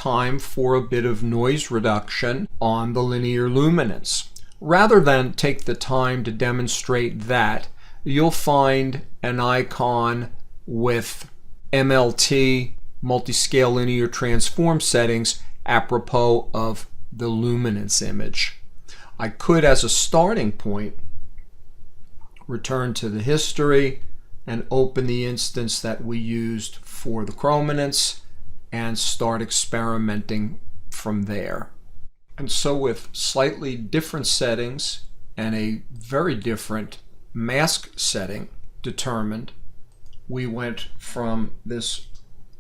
time for a bit of noise reduction on the linear luminance. Rather than take the time to demonstrate that, you'll find an icon with MLT, multi-scale linear transform settings, apropos of the luminance image. I could, as a starting point, return to the history and open the instance that we used for the chrominance and start experimenting from there. And so with slightly different settings and a very different mask setting determined, we went from this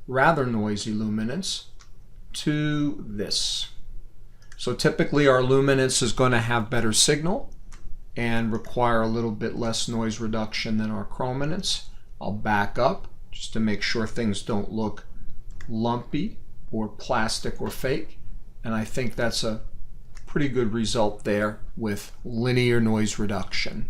rather noisy luminance to this. So typically our luminance is going to have better signal and require a little bit less noise reduction than our chrominance. I'll back up just to make sure things don't look lumpy or plastic or fake, and I think that's a pretty good result there with linear noise reduction.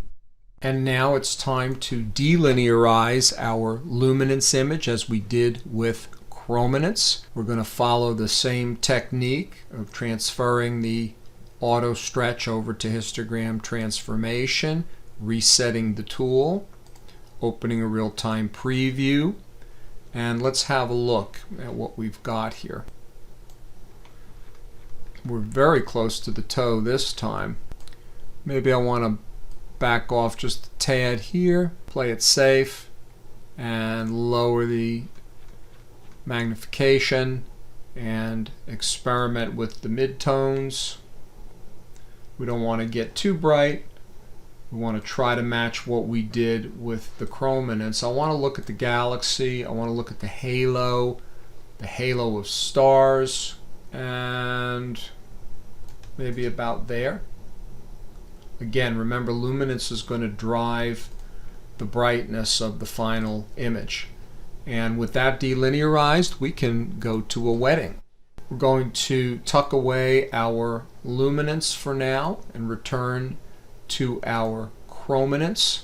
And now it's time to delinearize our luminance image as we did with chrominance. We're going to follow the same technique of transferring the auto stretch over to histogram transformation, resetting the tool, opening a real-time preview, and let's have a look at what we've got here. We're very close to the toe this time. Maybe I want to back off just a tad here, play it safe, and lower the magnification and experiment with the midtones. We don't want to get too bright. We want to try to match what we did with the chrominance. I want to look at the galaxy. I want to look at the halo of stars, and maybe about there. Again, remember, luminance is going to drive the brightness of the final image. And with that delinearized, we can go to a wedding. We're going to tuck away our luminance for now and return to our chrominance.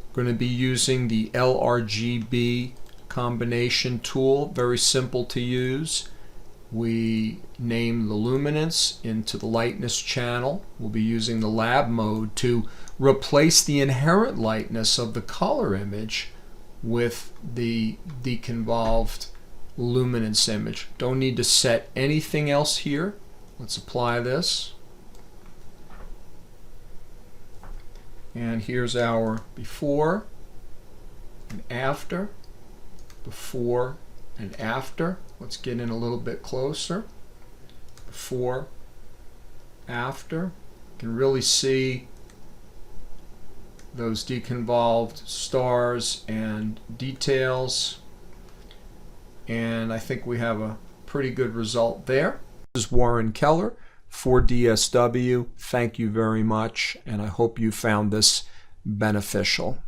We're going to be using the LRGB combination tool, very simple to use. We name the luminance into the lightness channel. We'll be using the lab mode to replace the inherent lightness of the color image with the deconvolved luminance image. Don't need to set anything else here. Let's apply this. And here's our before and after. Before and after. Let's get in a little bit closer. Before, after. You can really see those deconvolved stars and details. And I think we have a pretty good result there. This is Warren Keller for DSW. Thank you very much, and I hope you found this beneficial.